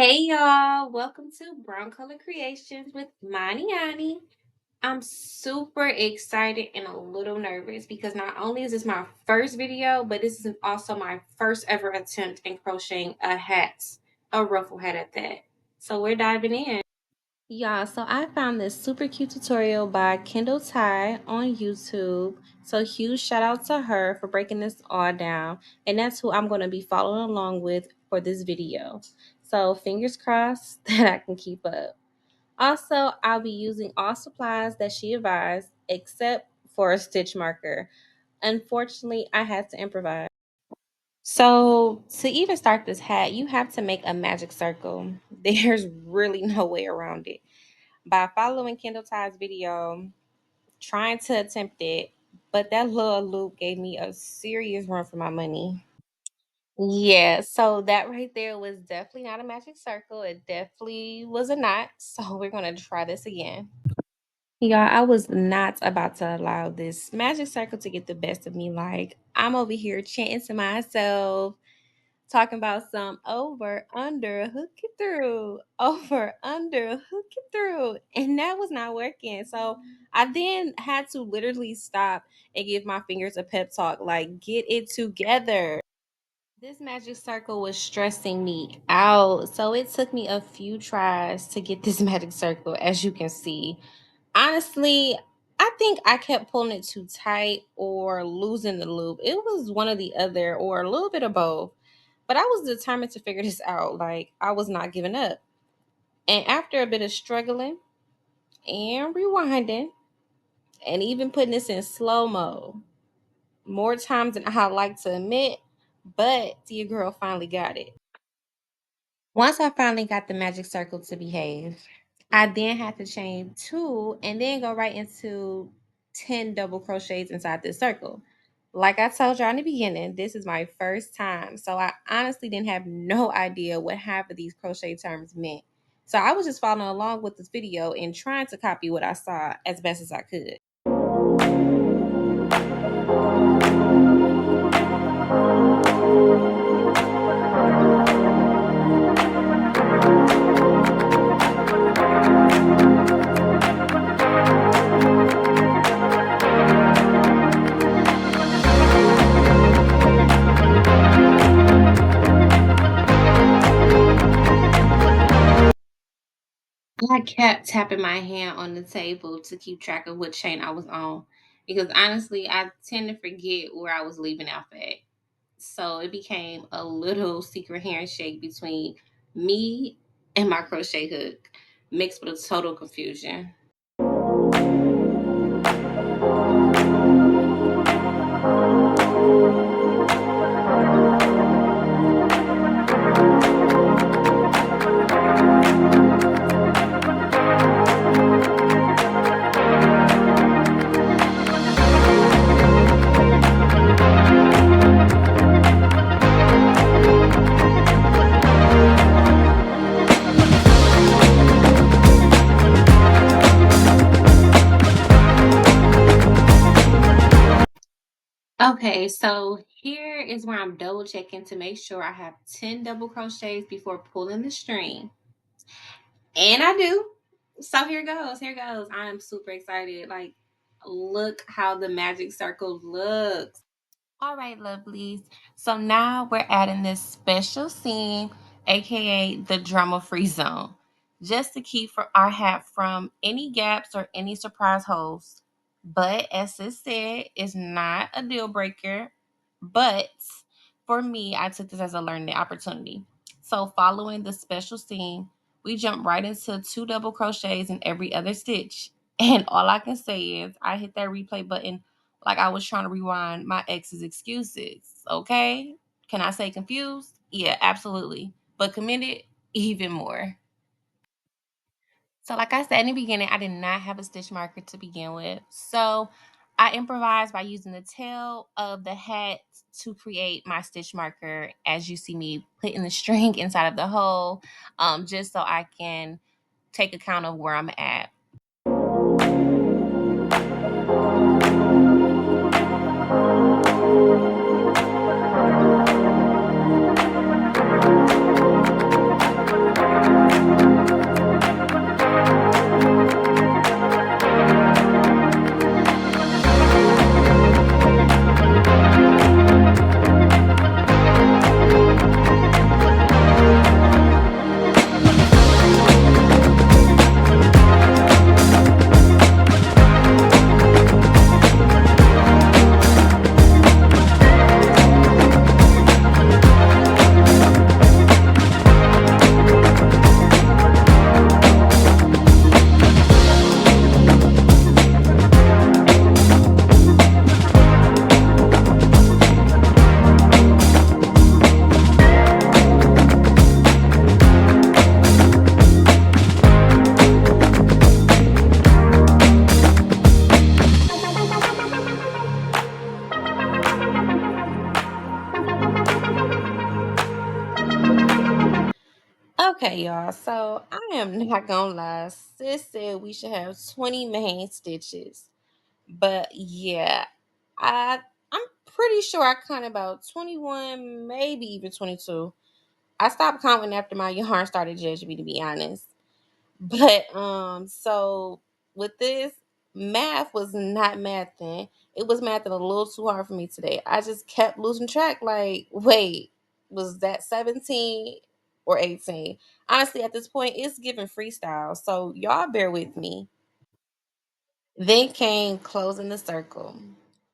Hey y'all, welcome to Brown Color Creations with Mani Ani. I'm super excited and a little nervous because not only is this my first video, but this is also my first ever attempt in crocheting a ruffle hat at that. So we're diving in. Yeah, so I found this super cute tutorial by Kendall Ty on YouTube. So huge shout out to her for breaking this all down. And that's who I'm going to be following along with for this video. So fingers crossed that I can keep up. Also, I'll be using all supplies that she advised except for a stitch marker. Unfortunately, I had to improvise. So to even start this hat, you have to make a magic circle. There's really no way around it. By following Kendall Ty's video, trying to attempt it, but that little loop gave me a serious run for my money. Yeah, so that right there was definitely not a magic circle. It definitely was a knot. So we're gonna try this again. Y'all, I was not about to allow this magic circle to get the best of me. Like, I'm over here chanting to myself, talking about some over, under, hook it through, over, under, hook it through. And that was not working. So I then had to literally stop and give my fingers a pep talk, like, get it together. This magic circle was stressing me out. So it took me a few tries to get this magic circle, as you can see. Honestly, I think I kept pulling it too tight or losing the loop. It was one or the other, or a little bit of both. But I was determined to figure this out. Like, I was not giving up. And after a bit of struggling and rewinding, and even putting this in slow mo, more times than I like to admit, but your girl finally got it. Once I finally got the magic circle to behave, I then had to chain two and then go right into 10 double crochets inside this circle. Like I told y'all in the beginning, this is my first time. So I honestly didn't have no idea what half of these crochet terms meant. So I was just following along with this video and trying to copy what I saw as best as I could. I kept tapping my hand on the table to keep track of what chain I was on because honestly, I tend to forget where I was leaving off at. So it became a little secret handshake between me and my crochet hook, mixed with a total confusion. Okay, so here is where I'm double checking to make sure I have 10 double crochets before pulling the string. And I do. So here goes. Here goes. I am super excited. Like, look how the magic circle looks. All right, lovelies. So now we're adding this special scene, aka the drama free zone, just to keep for our hat from any gaps or any surprise holes. But as it said, it's not a deal breaker. But for me, I took this as a learning opportunity. So following the special scene, we jump right into two double crochets in every other stitch. And all I can say is I hit that replay button like I was trying to rewind my ex's excuses. Okay? Can I say confused? Yeah, absolutely. But committed even more. So, like I said in the beginning, I did not have a stitch marker to begin with. So, I improvised by using the tail of the hat to create my stitch marker, as you see me putting the string inside of the hole, just so I can take account of where I'm at. Okay, y'all. So I am not gonna lie. Sis said we should have 20 main stitches. But yeah, I I'm pretty sure I counted about 21, maybe even 22. I stopped counting after my yarn started judging me, to be honest. But so with this, math was not mathing. It was mathing a little too hard for me today. I just kept losing track. Like, wait, was that 17 or 18? Honestly, at this point, it's giving freestyle. So y'all bear with me. Then came closing the circle.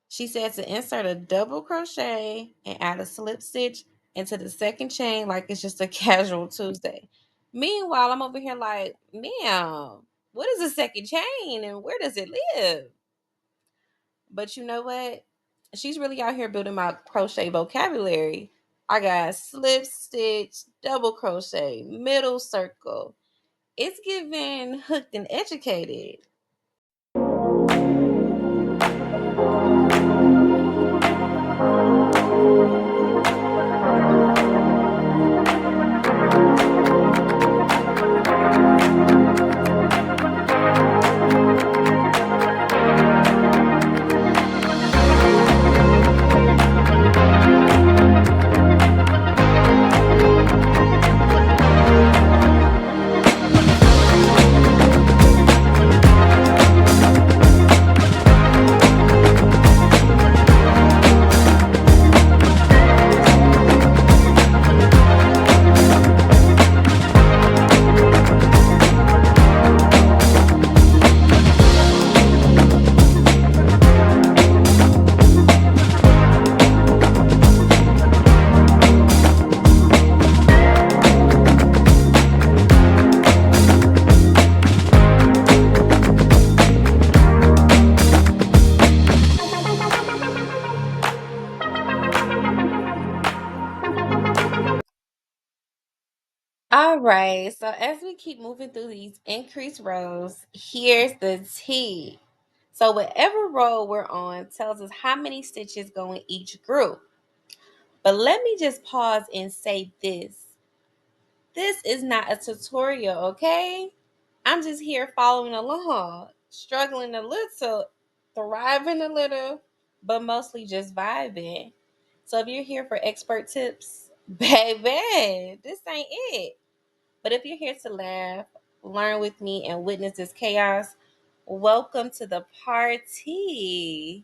She said to insert a double crochet and add a slip stitch into the second chain like it's just a casual Tuesday. Meanwhile, I'm over here like, ma'am, what is a second chain and where does it live? But you know what? She's really out here building my crochet vocabulary. I got slip stitch, double crochet, middle circle. It's giving hooked and educated. All right, so as we keep moving through these increased rows, here's the T. So whatever row we're on tells us how many stitches go in each group. But let me just pause and say this. This is not a tutorial, okay? I'm just here following along, struggling a little, thriving a little, but mostly just vibing. So if you're here for expert tips, baby, this ain't it. But if you're here to laugh, learn with me, and witness this chaos, welcome to the party.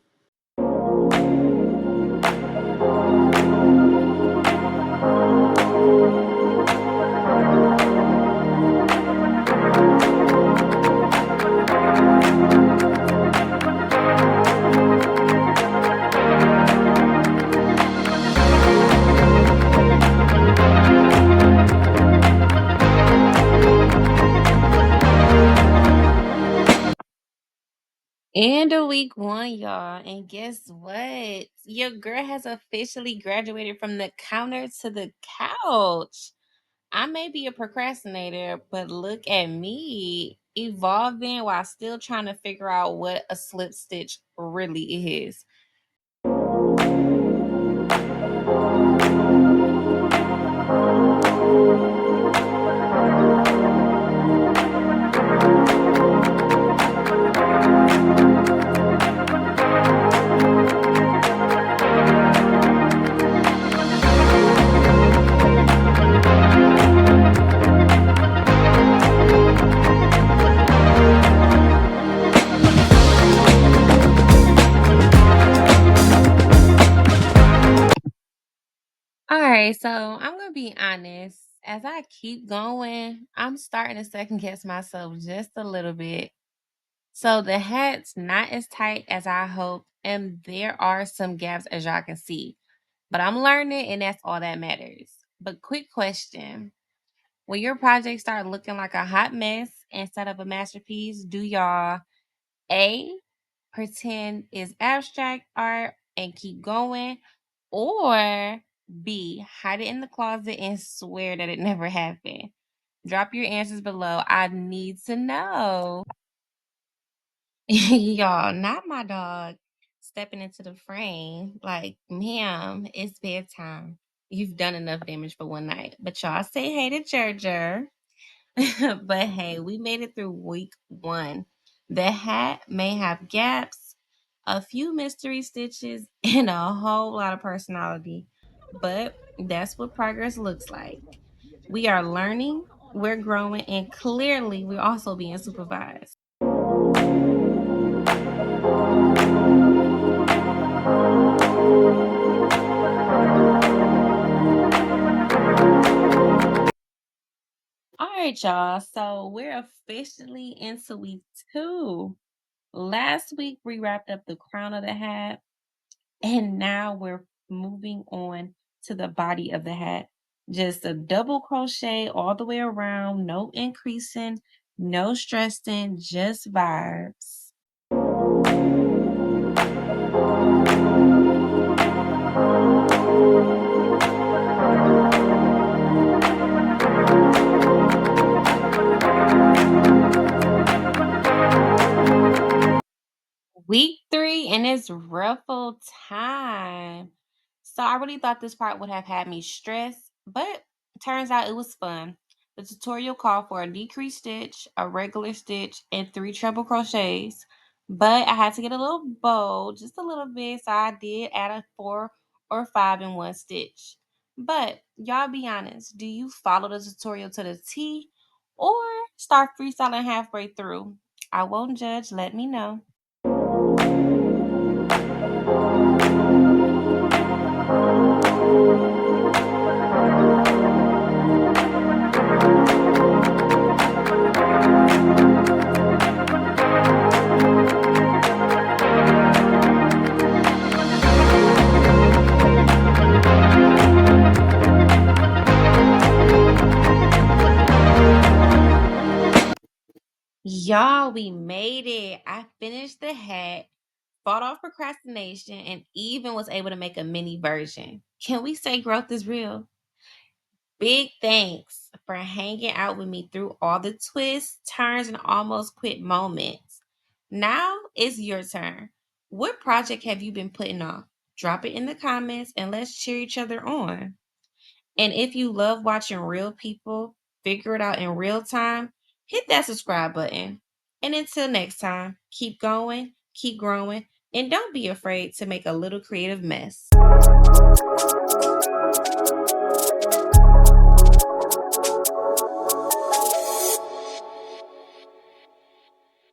And a week one, y'all. And guess what? Your girl has officially graduated from the counter to the couch. I may be a procrastinator, but look at me evolving while still trying to figure out what a slip stitch really is. All right, so I'm gonna be honest. As I keep going, I'm starting to second guess myself just a little bit. So the hat's not as tight as I hoped, and there are some gaps as y'all can see. But I'm learning, and that's all that matters. But quick question. When your project start looking like a hot mess instead of a masterpiece, do y'all A, pretend is abstract art and keep going, or B, hide it in the closet and swear that it never happened? Drop your answers below. I need to know. Y'all, not my dog stepping into the frame. Like, ma'am, it's bedtime. You've done enough damage for one night. But y'all say hey to Jerjer. But hey, we made it through week 1. The hat may have gaps, a few mystery stitches, and a whole lot of personality. But that's what progress looks like. We are learning, we're growing, and clearly we're also being supervised. All right, y'all. So we're officially into week 2. Last week we wrapped up the crown of the hat, and now we're moving on to the body of the hat. Just a double crochet all the way around, no increasing, no stressing, just vibes. Week 3, and it's Ruffle time. So I really thought this part would have had me stressed, but turns out it was fun. The tutorial called for a decreased stitch, a regular stitch, and 3 treble crochets. But I had to get a little bold, just a little bit, so I did add a 4 or 5 in one stitch. But y'all be honest, do you follow the tutorial to the T or start freestyling halfway through? I won't judge, let me know. Y'all, we made it. I finished the hat, fought off procrastination, and even was able to make a mini version. Can we say growth is real? Big thanks for hanging out with me through all the twists, turns, and almost quit moments. Now it's your turn. What project have you been putting off? Drop it in the comments and let's cheer each other on. And if you love watching real people figure it out in real time, hit that subscribe button. And until next time, keep going, keep growing, and don't be afraid to make a little creative mess.